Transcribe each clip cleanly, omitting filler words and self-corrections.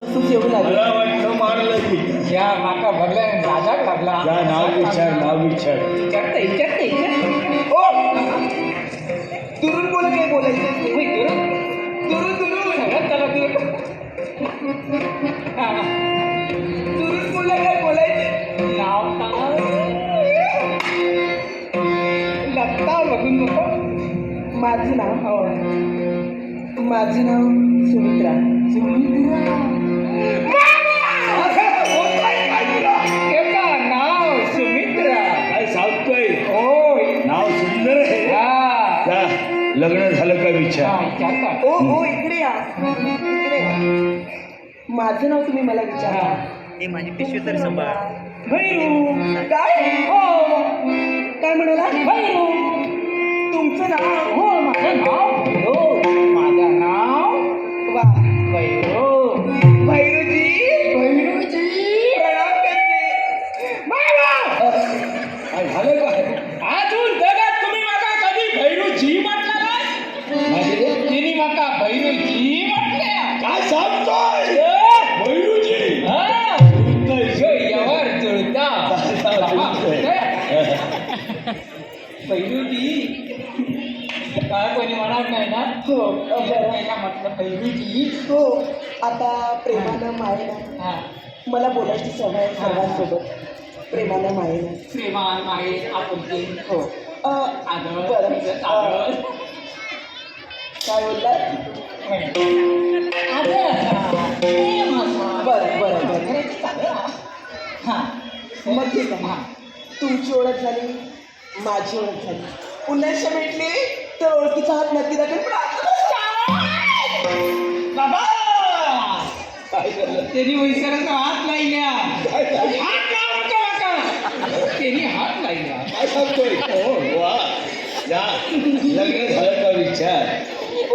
येऊ लागली. मला वाटलं मारलं की या माका भरल्या राजा लागला. या नाव विचार विचारते ओ दुरून बोला काय बोलायचं दुरून सगळ्यात त्याला दुरून बोला काय बोलायचं नाव लगता बघून नको. माझं नाव सुमित्रा. नाव सुमित्रा. काय सांगतोय होय. नाव सुंदर आहे. जा, लग्न झालं का विचार. ओ इकडे या. माझं नाव तुम्ही मला विचारा. हे माझी पिशवी तर सांभाळ. भैरू. काय म्हणाला? भैरू. तुमचं नाव? हो माझं नाव भैरू. माझं नाव वा भैरू. भैरूजी प्रणाम करते. काय झालं काय अजून जगात तुम्ही माका कधी भैरूजी म्हटलं नाही. तिने माका भैरूजी म्हटल्या. काय सांगतोय भैरूजी यावर जुळता भैरूजी. काय कोणी म्हणत नाही ना. हो पहिला म्हटलं भैरूजी. हो आता प्रेमानं मायेनं हा मला बोलायची सवय आहे सर्वांसोबत. प्रेमानं मायेनं. प्रेमान माये आपुलकी. हो आदळ बरं. आदळ. काय बोललात? बरं मग ठीक आहे. तुमची ओळख झाली माझी ओळख झाली. पुन्हा भेटली तर ओळखीचा हात नक्की दाखल. बाबा काय झालं त्यांनी वैसराचा हात लायल्या. हात लावू नका माका. त्यांनी हात लायल्या. काय सांगतोय वा जा लग्न झालं का विचार. ओ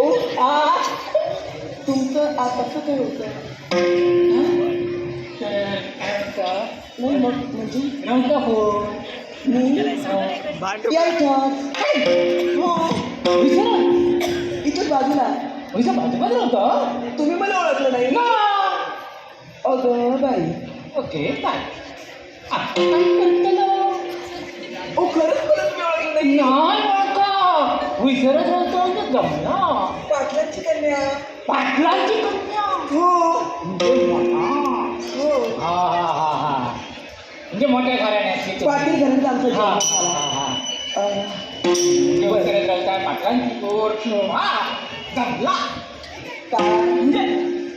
तुमचं आज असं काय होतं? नाही मग म्हणजे नव्हता हो. मी भांडू या इथं. हो इथंच बाजूला. वैसा बाजूबाजू होतं. तुम्ही मला ओळखलं नाही ना. अगं बाई. ओके काय आता काय करतलो. ओ खरंच मी ओळखलं नाही. नाही बाका विसरत होतो जमला. पाटलाची कन्या. पाटलांची कन्या. हो म्हणजे मोठा. हो हा हा हा हा म्हणजे मोठ्या घराण्याची. पाटील घरात आमचा हा जन्म झाला. हा हा अं, म्हणजे विसरत राहता पाटलांची पोर. हा जमला. काय म्हणजे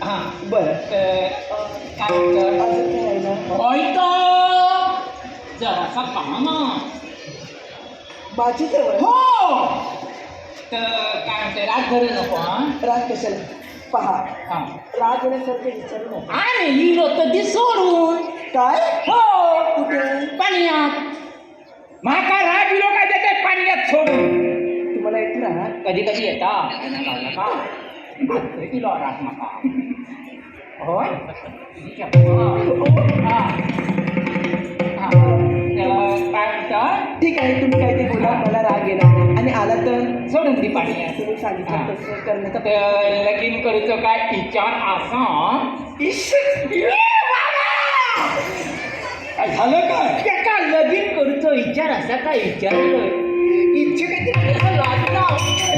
हा बरं काय म्हणतात. असं काय आहे ना होयतो जरासा पहा ना. माझी जवळ हो तर काय म्हणते रात धरू नको. हा राग कशाला पहा. हा. राग येण्यासारखे विचारू नका. आणि लिहिलो तर ती सोडून. काय हो कुठे पाण्यात. माका राग लिहिलो काय देते पाण्यात सोडून. तुम्हाला येत ना कधी कधी येता का किलो राग माका. होय हा हा त्याला काय म्हणतात. ठीक आहे तुम्ही काय ते बोला. मला राग येणार आणि आला तर सोडून दी पाण्यात. तुम्ही सांगितलं तसं करण्याचा तर लगीन करूचो काय विचार असा. काय झालं काय त्याका लगीन करूचो विचार असा काय विचारलं. इच्छा काहीतरी लागला.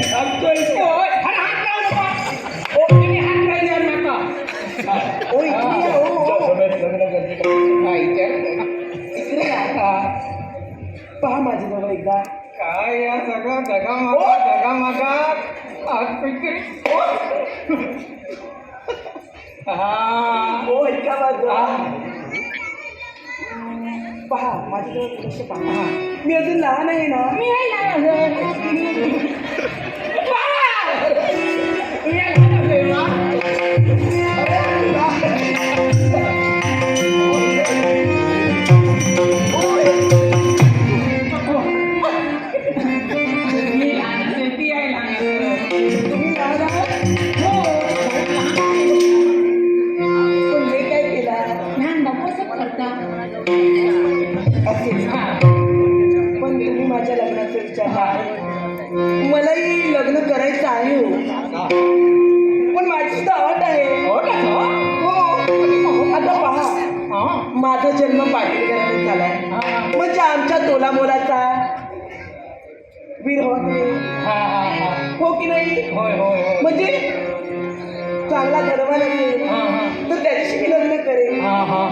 सांगतोय हात लावू नका. ओ तुम्ही हात लावल्यावर नका. ओ इकडे या. ओ, तुमच्या ओ. सगळ्यात लग्न करते का हा विचार इकडे या. पहा माझी जवळ एकदा. काय या सगळं जगामागा आज काहीतरी. हा ओ ऐका माझं. हा. पहा माझी जवळ थोडंसं पहा. मी अजून लहान आहे ना. मी आहे ना अजून. मी आहे ना प्रेमा. मी लहान असेल, ती आहे लहान असेल. तुम्ही लहान आहात हो, लहान आहे. पण हे काय केला लहान बापू असं करतात. असेल. हा. पण तुम्ही माझ्या लग्नाचा विचार मलाही लग्न करायचं आहे हो. हा. पण माझी सुद्धा अट आहे. हो का तो? हो तोला मोलाचा वीर हवा की नाही? हा हा हा हो की नाही? होय होय होय म्हणजे चांगला धनवान असेल हा हा तर त्याच्याशी मी लग्न करेन. हा हा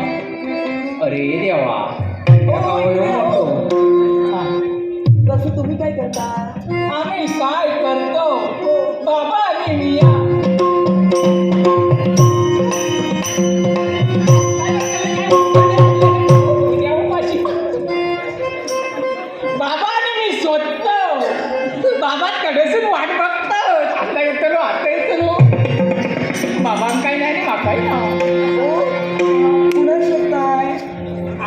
अरे देवा तसं तुम्ही काय करता? आम्ही काय करतो बाबा आणि मिया बाबा आणि मी शोधतो बाबांकडेसून वाट बघतो आता येतो बाबां काही नाही ना काही ना पुन्हा शोधताय?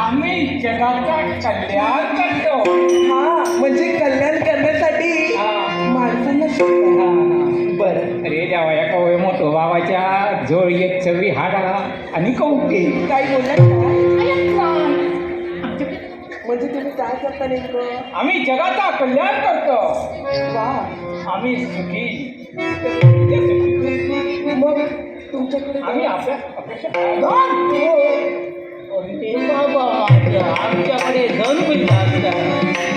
आम्ही जगाचं कल्याण करतो हा म्हणजे कल्याण करण्यासाठी हा. माणसांना शोधताय. बरं अरे देवा या कवय मोठो बाबाच्या जोळ एक चवी हाडा आणि कौके काय बोललात काय? म्हणजे तुम्ही काय करता नेमकं? आम्ही जगाचा कल्याण करतो वा आम्ही सुखी मग तुमच्याकडे आम्ही आपल्या अपेक्षा बाबा आमच्याकडे धन मिळतात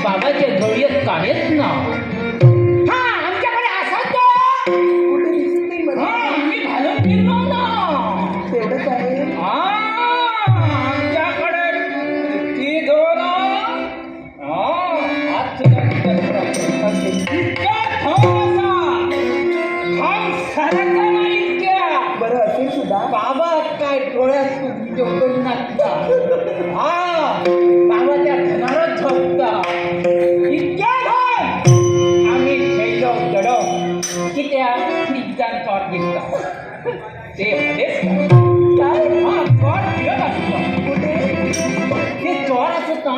बाबाच्या झोळीत काहीच ना हा आमच्याकडे असं कुठे दिसत नाही मला. आम्ही घालून फिरलो ना तेवढंच आहे. आमच्याकडे ती दोन आज बरं असेल सुद्धा. बाबा काय डोळ्यात डोकं नाचता हा बाबा त्या धनारच झोपता इतक्या धन आम्ही खेळलो जडो की त्या निजान चॉट घेतला ते मध्येच काय? हा चॉट फिरत असतो कुठे? ते चॉर असत ना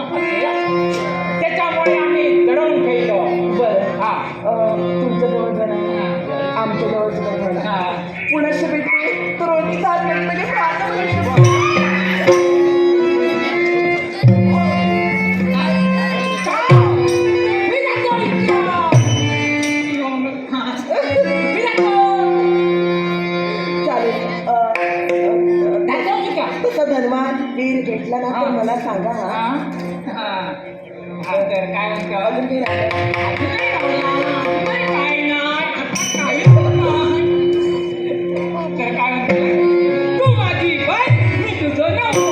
त्याच्यामुळे आम्ही दडवून खेळलो बरं हा तुमच्या जवळ जरा आमच्या जवळ सुद्धा जरा हा पुण्याशी भेटते तर ओळखीचा हात भेटलं की प्रार्थना भेटते. चालेल. तसा धनवान वीर भेटला ना तर मला सांगा हा. काय म्हणतो अजून काही राहिलं? तू माझी बाई मी तुझं नवरो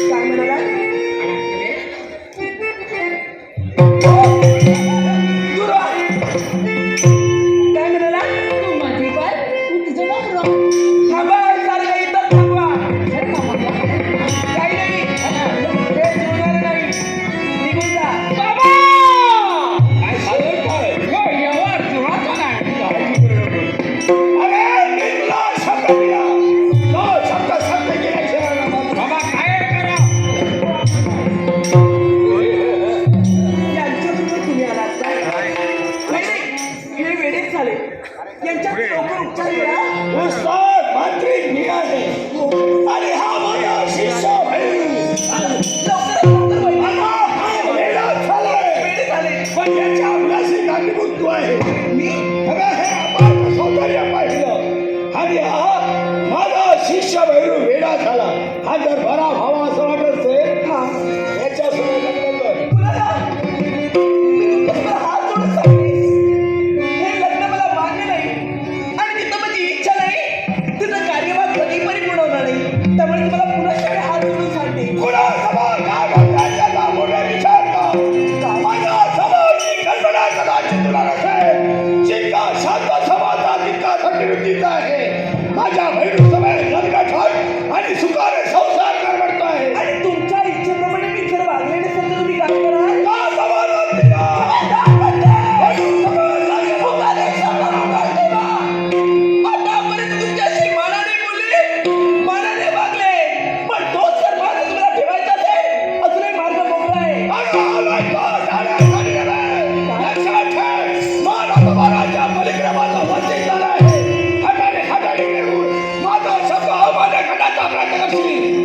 काय म्हणाला? काय म्हणाला? तू माझी बाय मी तुझं नवरा थांबा सारखं इथं थांबा. काही नाही हे जुळणार नाही. निघून जा. बाबा काय झालं काय यावर जुळाचा नाही अरे मी तुला शब्द दिला तो शब्द सत्य केल्याशिवाय मला बाबा काय करा यांच्यासोबत तुम्ही आलात काय? नाही नाही हे वेळेत झाले. यांच्यात लवकर उपचार करा. उस्ताद मांत्रिक मी आहे आणि हा माझा शिष्य लवकर लवकर वैद्य. वेळेत झाले. पण याच्या अभ्यासी कारणीभूत तू आहे मी अगं हे आपण सौंदर्य पाहिलं आणि हा माझा शिष्य भैरू वेडा झाला हा जर बरा भावा असं वाटत असेल हा याच्यासमोर लग्न कर कुणाला? मी तुमच्यासमोर हात जोडून सांगते. हे लग्न मला मान्य नाही आणि जिथं माझी इच्छा नाही तिथं कार्यभाग कधी परिपूर्ण होणार नाही. त्यामुळे तुम्हाला पुन्हा सगळे हात जोडून सांगते. कुणासमोर काय म्हणतात याचा मोठा विचार कर माझ्या समोरची कल्पना कदाचित तुला नसेल जितका शांत समाजा तितका संनिवृत्तीचा आहे माझ्या भैरू समय लग्न ठर आणि सुखाने संसार कर म्हणतो आहे आणि तुमच्या इच्छेप्रमाणे मी जर वागले नसेल तर तुम्ही काय कराल? का समाधान दिला? भैरू समोर लागेल. आतापर्यंत तुमच्याशी मनाने बोलले, मनाने वागले, पण तोच जर मार्ग तुम्हाला ठेवायचा असेल, अजूनही मार्ग मोकळा आहे. अगं आलोय तो जाण्यासाठी गेलाय. लक्षात ठेव, मानव समाजाच्या पलीकडे माझा वंचित झाला आहे. हाताने हाताने घेऊन माझा शब्द अमान्य करण्याचा प्रयत्न करशील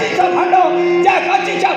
काचीचं भांड, त्या काचीच्या